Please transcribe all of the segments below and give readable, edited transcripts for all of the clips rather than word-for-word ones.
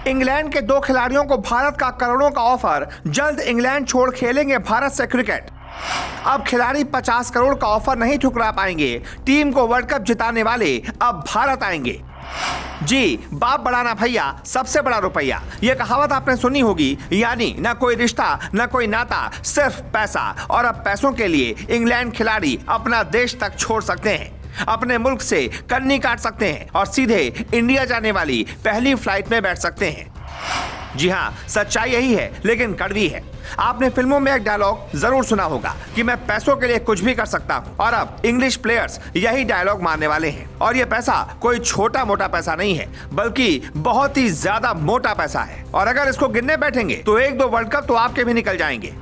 England के 2 खिलाड़ियों को भारत का करोड़ों का ऑफर, जल्द इंग्लैंड छोड़ खेलेंगे भारत से क्रिकेट। अब खिलाड़ी 50 करोड़ का ऑफर नहीं ठुकरा पाएंगे, टीम को वर्ल्ड कप जिताने वाले अब भारत आएंगे। जी, बाप बड़ा ना भैया, सबसे बड़ा रुपया, यह कहावत आपने सुनी होगी। यानी न कोई रिश्ता न कोई नाता, सिर्फ पैसा। और अब पैसों के लिए इंग्लैंड खिलाड़ी अपना देश तक छोड़ सकते हैं, अपने मुल्क से कन्नी काट सकते हैं और सीधे इंडिया जाने वाली पहली फ्लाइट में बैठ सकते हैं। जी हाँ, सच्चाई यही है, लेकिन कड़वी है। आपने फिल्मों में एक डायलॉग जरूर सुना होगा कि मैं पैसों के लिए कुछ भी कर सकता हूँ, और अब इंग्लिश प्लेयर्स यही डायलॉग मारने वाले हैं। और ये पैसा कोई छोटा मोटा पैसा नहीं है, बल्कि बहुत ही ज्यादा मोटा पैसा है। और अगर इसको गिनने बैठेंगे तो 1-2 वर्ल्ड कप तो आपके भी निकल जाएंगे।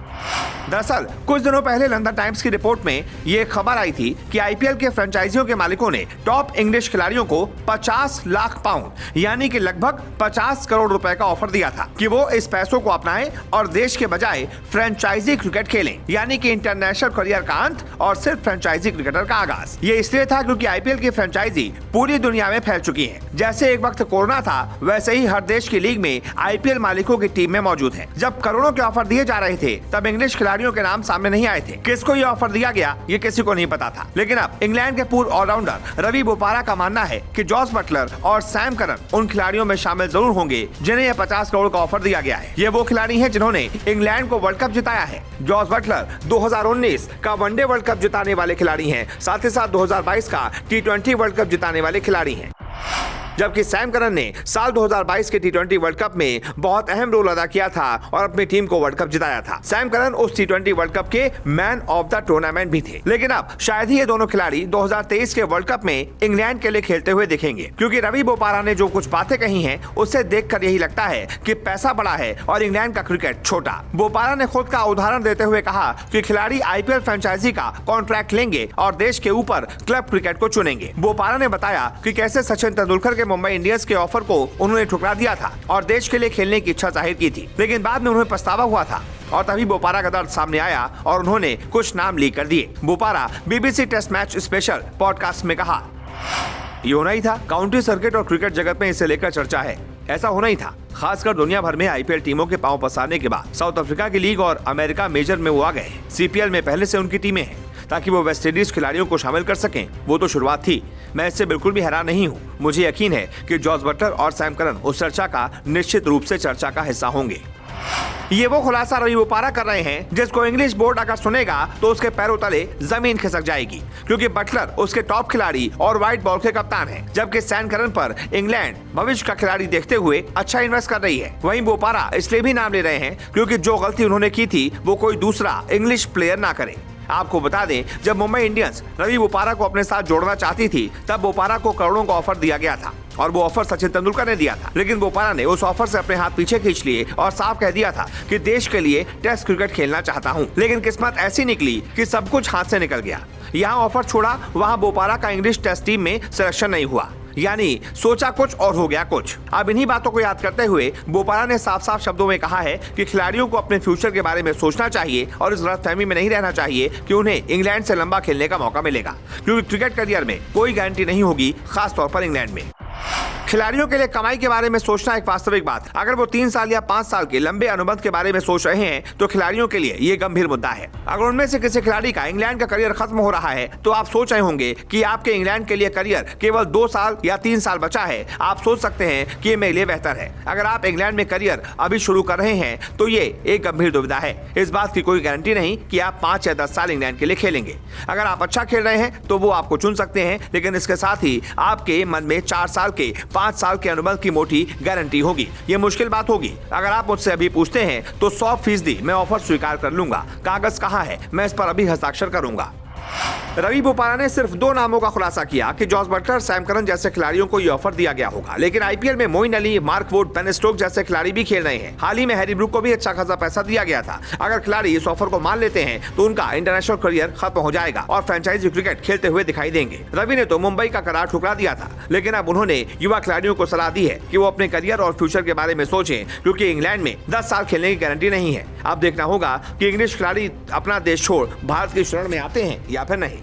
दरअसल कुछ दिनों पहले लंदन टाइम्स की रिपोर्ट में यह खबर आई थी कि आईपीएल के फ्रेंचाइजियों के मालिकों ने टॉप इंग्लिश खिलाड़ियों को 50 लाख पाउंड यानी कि लगभग 50 करोड़ रुपए का ऑफर दिया था कि वो इस पैसों को अपनाएं और देश के बजाय फ्रेंचाइजी क्रिकेट खेलें, यानी कि इंटरनेशनल करियर का अंत और सिर्फ फ्रेंचाइजी क्रिकेटर का आगाज। ये इसलिए था क्योंकि आईपीएल की फ्रेंचाइजी पूरी दुनिया में फैल चुकी है। जैसे एक वक्त कोरोना था, वैसे ही हर देश की लीग में आईपीएल मालिकों की टीम में मौजूद है। जब करोड़ों के ऑफर दिए जा रहे थे, तब इंग्लिश खिलाड़ियों के नाम सामने नहीं आए थे। किसको ये ऑफर दिया गया, ये किसी को नहीं पता था। लेकिन अब इंग्लैंड के पूर्व ऑलराउंडर रवि बोपारा का मानना है कि जॉस बटलर और सैम करन उन खिलाड़ियों में शामिल जरूर होंगे जिन्हें यह 50 करोड़ का ऑफर दिया गया है। ये वो खिलाड़ी हैं जिन्होंने इंग्लैंड को वर्ल्ड कप जिताया है। जॉस बटलर 2019 का वनडे वर्ल्ड कप जिताने वाले खिलाड़ी हैं, साथ ही साथ 2022 का T20 वर्ल्ड कप जिताने वाले खिलाड़ी हैं। जबकि सैम करन ने साल 2022 के T20 वर्ल्ड कप में बहुत अहम रोल अदा किया था और अपनी टीम को वर्ल्ड कप जिताया था। सैम करन उस T20 वर्ल्ड कप के मैन ऑफ द टूर्नामेंट भी थे। लेकिन अब शायद ही ये दोनों खिलाड़ी 2023 के वर्ल्ड कप में इंग्लैंड के लिए खेलते हुए दिखेंगे, क्योंकि रवि बोपारा ने जो कुछ बातें कही हैं, उससे देखकर यही लगता है कि पैसा बड़ा है और इंग्लैंड का क्रिकेट छोटा। बोपारा ने खुद का उदाहरण देते हुए कहा कि खिलाड़ी आईपीएल फ्रेंचाइजी का कॉन्ट्रैक्ट लेंगे और देश के ऊपर क्लब क्रिकेट को चुनेंगे। बोपारा ने बताया कि कैसे सचिन तेंदुलकर मुंबई इंडियंस के ऑफर को उन्होंने ठुकरा दिया था और देश के लिए खेलने की इच्छा जाहिर की थी, लेकिन बाद में उन्हें पछतावा हुआ था और तभी बोपारा का दर्द सामने आया और उन्होंने कुछ नाम लीक कर दिए। Bopara BBC test match special podcast में कहा, ये होना ही था। काउंटी सर्किट और क्रिकेट जगत में इसे लेकर चर्चा है। ऐसा होना ही था, खासकर दुनिया भर में आईपीएल टीमों के पांव पसारने के बाद साउथ अफ्रीका की लीग और अमेरिका मेजर में वो आ गए। सीपीएल में पहले से उनकी टीमें हैं ताकि वो वेस्ट इंडीज खिलाड़ियों को शामिल कर सकें। वो तो शुरुआत थी, मैं इससे बिल्कुल भी हैरान नहीं हूँ। मुझे यकीन है कि जॉस बटलर और सैम करन उस चर्चा का निश्चित रूप से चर्चा का हिस्सा होंगे। ये वो खुलासा रवि बोपारा कर रहे हैं जिसको इंग्लिश बोर्ड अगर सुनेगा तो उसके पैरों तले जमीन खिसक जाएगी, क्योंकि बटलर उसके टॉप खिलाड़ी और व्हाइट बॉल के कप्तान हैं, जबकि सैम करन पर इंग्लैंड भविष्य का खिलाड़ी देखते हुए अच्छा इन्वेस्ट कर रही है। वहीं बोपारा इसलिए भी नाम ले रहे हैं क्योंकि जो गलती उन्होंने की थी वो कोई दूसरा इंग्लिश प्लेयर ना करे। आपको बता दें, जब मुंबई इंडियंस रवि बोपारा को अपने साथ जोड़ना चाहती थी, तब बोपारा को करोड़ों का ऑफर दिया गया था और वो ऑफर सचिन तेंदुलकर ने दिया था। लेकिन बोपारा ने उस ऑफर से अपने हाथ पीछे खींच लिए और साफ कह दिया था कि देश के लिए टेस्ट क्रिकेट खेलना चाहता हूँ। लेकिन किस्मत ऐसी निकली कि सब कुछ हाथ से निकल गया। यहाँ ऑफर छोड़ा, वहाँ बोपारा का इंग्लिश टेस्ट टीम में सिलेक्शन नहीं हुआ, यानी सोचा कुछ और हो गया कुछ। अब इन्हीं बातों को याद करते हुए बोपारा ने साफ साफ शब्दों में कहा है कि खिलाड़ियों को अपने फ्यूचर के बारे में सोचना चाहिए और इस गलतफहमी में नहीं रहना चाहिए कि उन्हें इंग्लैंड से लंबा खेलने का मौका मिलेगा, क्योंकि क्रिकेट करियर में कोई गारंटी नहीं होगी, खास तौर पर इंग्लैंड में। खिलाड़ियों के लिए कमाई के बारे में सोचना एक वास्तविक बात। अगर वो 3 साल या 5 साल के लंबे अनुबंध के बारे में सोच रहे हैं तो खिलाड़ियों के लिए ये गंभीर मुद्दा है। अगर उनमें से किसी खिलाड़ी का इंग्लैंड का करियर खत्म हो रहा है तो आप सोच रहे होंगे कि आपके इंग्लैंड के लिए करियर केवल 2 साल या 3 साल बचा है। आप सोच सकते हैं कि ये मेरे लिए बेहतर है। अगर आप इंग्लैंड में करियर अभी शुरू कर रहे हैं तो ये एक गंभीर दुविधा है। इस बात की कोई गारंटी नहीं कि आप 5 या 10 साल इंग्लैंड के लिए खेलेंगे। अगर आप अच्छा खेल रहे हैं तो वो आपको चुन सकते हैं, लेकिन इसके साथ ही आपके मन में 4 साल के 5 साल के अनुबंध की मोटी गारंटी होगी। ये मुश्किल बात होगी। अगर आप मुझसे अभी पूछते हैं तो 100% मैं ऑफर स्वीकार कर लूंगा। कागज कहाँ है, मैं इस पर अभी हस्ताक्षर करूंगा। रवि बोपारा ने सिर्फ 2 नामों का खुलासा किया कि जॉस बटलर, सैम करन जैसे खिलाड़ियों को ये ऑफर दिया गया होगा, लेकिन आईपीएल में Moeen Ali, Mark Wood, Ben Stokes जैसे खिलाड़ी भी खेल रहे हैं। हाल ही में हैरी ब्रूक को भी अच्छा खासा पैसा दिया गया था। अगर खिलाड़ी इस ऑफर को मान लेते हैं तो उनका इंटरनेशनल करियर खत्म हो जाएगा और फ्रेंचाइजी क्रिकेट खेलते हुए दिखाई देंगे। रवि ने तो मुंबई का करार ठुकरा दिया था, लेकिन अब उन्होंने युवा खिलाड़ियों को सलाह दी है कि वो अपने करियर और फ्यूचर के बारे में सोचें, क्योंकि इंग्लैंड में 10 साल खेलने की गारंटी नहीं है। अब देखना होगा कि इंग्लिश खिलाड़ी अपना देश छोड़ भारत की शरण में आते हैं या फिर नहीं।